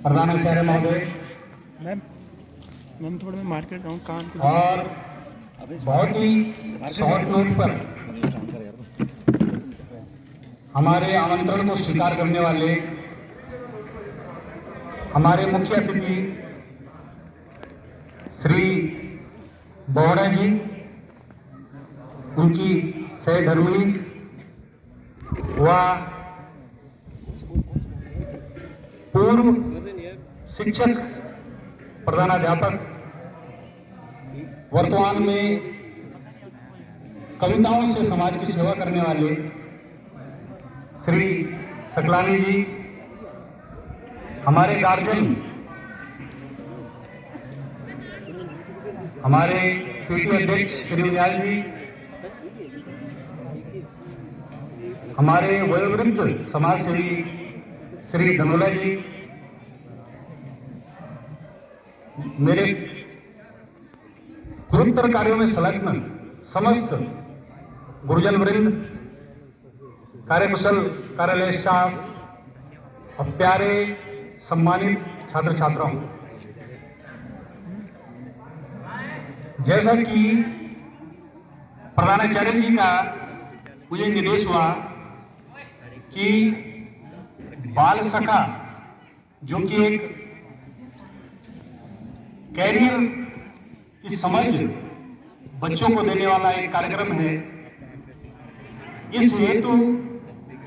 प्रधानाचार्य महोदय मैम थोड़ा मैं मार्केट राउंड कान को और बहुत ही शॉर्ट नोट पर हमारे आमंत्रण को स्वीकार करने वाले हमारे मुख्य अतिथि श्री बोहरा जी, उनकी सहधर्मिणी व पूर्व शिक्षक प्रधानाध्यापक, वर्तमान में कविताओं से समाज की सेवा करने वाले श्री सकलानी जी, हमारे गार्जियन, हमारे पीटी अध्यक्ष श्री उनियाल जी, हमारे वयोवृद्ध समाज सेवी श्री धनोला जी, मेरे गुरुतर कार्यों में संलग्न समस्त गुरुजन वृंद, कार्यकुशल कार्यालय स्टाफ और प्यारे सम्मानित छात्र छात्राओं, जैसा कि प्रधानाचार्य जी का मुझे निर्देश हुआ कि बाल सखा जो कि एक कैरियर की समझ बच्चों को देने वाला एक कार्यक्रम है, इस हेतु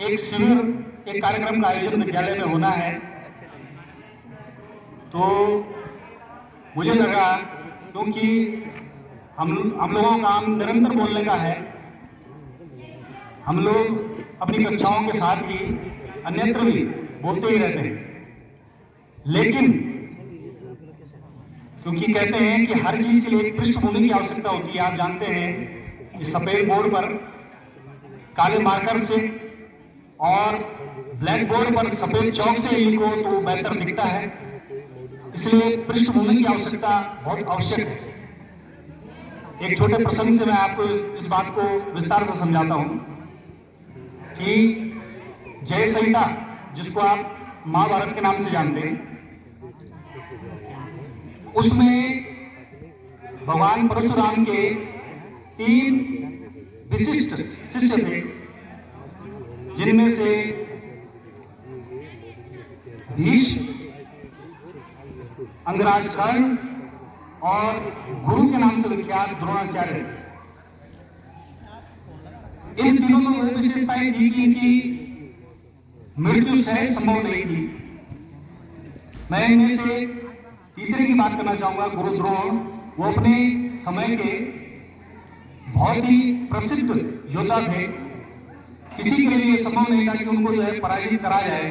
एक शिविर, एक कार्यक्रम का आयोजन विद्यालय में होना है। तो मुझे लगा क्योंकि हम लोगों का काम निरंतर बोलने का है, हम लोग अपनी कक्षाओं के साथ ही अन्यत्र भी बोलते ही रहते हैं, लेकिन क्योंकि कहते हैं कि हर चीज के लिए एक पृष्ठभूमि की आवश्यकता होती है। आप जानते हैं कि सफेद बोर्ड पर काले मार्कर से और ब्लैक बोर्ड पर सफेद चौक से लिखो तो बेहतर दिखता है, इसलिए पृष्ठभूमि की आवश्यकता बहुत आवश्यक है। एक छोटे प्रसंग से मैं आपको इस बात को विस्तार से समझाता हूं कि जय संहिता, जिसको आप महाभारत के नाम से जानते हैं, उसमें भगवान परशुराम के 3 विशिष्ट शिष्य थे, जिनमें से भीष्म, अंगराज कर्ण और गुरु के नाम से विख्यात द्रोणाचार्य। इन तीनों में वह विशेषताएं थी कि इनकी मृत्यु सहज संभव नहीं थी। मैं इनमें से तीसरे की बात करना चाहूंगा, गुरु द्रोण। वो अपने समय के बहुत ही प्रसिद्ध योद्धा थे, किसी के लिए संभव नहीं था कि उनको जो है पराजित करा जाए,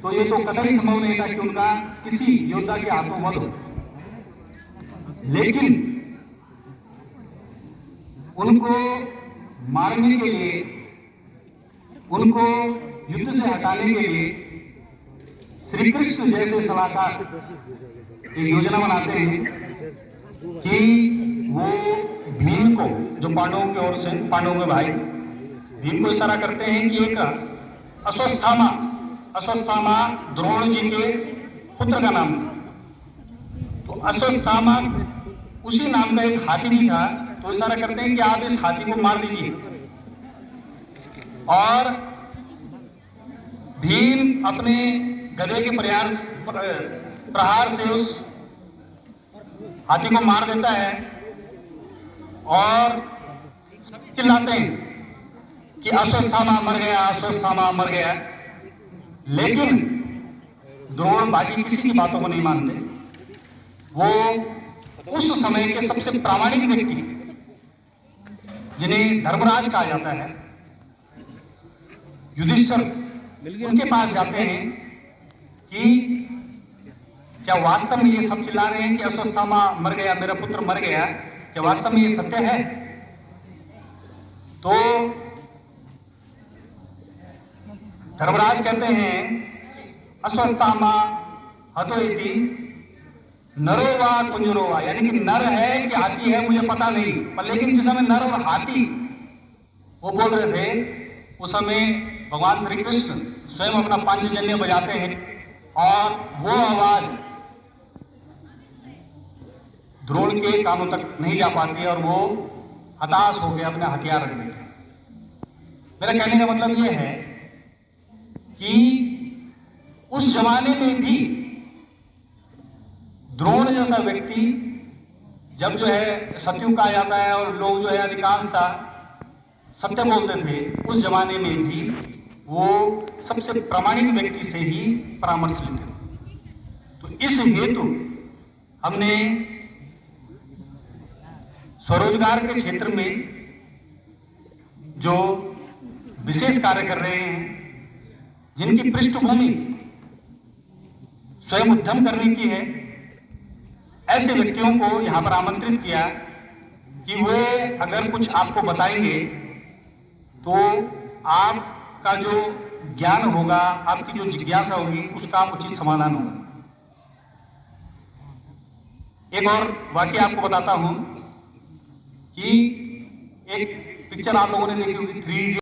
तो ये तो कतई संभव नहीं था कि उनका किसी योद्धा के हाथों वध हो। लेकिन उनको मारने के लिए, उनको युद्ध से हटाने के लिए श्री कृष्ण जैसे सलाहकार एक योजना बनाते हैं कि वो भीम को, जो पांडवों की ओर से, पांडवों के भाई भीम को इशारा करते हैं कि एक अश्वत्थामा द्रोण जी के पुत्र का नाम। तो अश्वत्थामा उसी नाम का एक हाथी भी था, तो इशारा करते हैं कि आप इस हाथी को मार दीजिए। और भीम अपने गदे के प्रहार से उस हाथी को मार देता है और चिल्लाते हैं कि अश्वत्थामा मर गया, अश्वत्थामा मर गया। लेकिन द्रोण बाकी किसी की बातों को नहीं मानते। वो उस समय के सबसे प्रामाणिक व्यक्ति, जिन्हें धर्मराज कहा जाता है, युधिष्ठिर, उनके पास जाते हैं कि क्या वास्तव में ये सब चिल्ला रहे हैं कि अश्वत्थामा मर गया, मेरा पुत्र मर गया, क्या वास्तव में ये सत्य है? तो धर्मराज कहते हैं अश्वत्थामा हतो इति नरो वा कुंजरो वा, यानी कि नर है कि हाथी है मुझे पता नहीं, पर लेकिन जिस समय नर और हाथी वो बोल रहे थे, उस समय भगवान श्री कृष्ण स्वयं अपना पांचजन्य बजाते हैं और वो आवाज द्रोण के कानों तक नहीं जा पाती और वो हताश हो गए, अपने हथियार रख देते हैं। मेरा कहने का मतलब ये है कि उस जमाने में भी द्रोण जैसा व्यक्ति जब जो है सत्युग कहा जाता है और लोग जो है अधिकांशतः सत्य बोलते थे, उस जमाने में भी वो सबसे प्रामाणिक व्यक्ति से ही परामर्श लेते थे। तो इस हेतु हमने स्वरोजगार के क्षेत्र में जो विशेष कार्य कर रहे हैं, जिनकी पृष्ठभूमि स्वयं उद्यम करने की है, ऐसे व्यक्तियों को यहां पर आमंत्रित किया कि वे अगर कुछ आपको बताएंगे तो आपका जो ज्ञान होगा, आपकी जो जिज्ञासा होगी, उसका उचित समाधान होगा। एक और वाक्य आपको बताता हूं कि एक पिक्चर आप लोगों ने देखी होगी, 3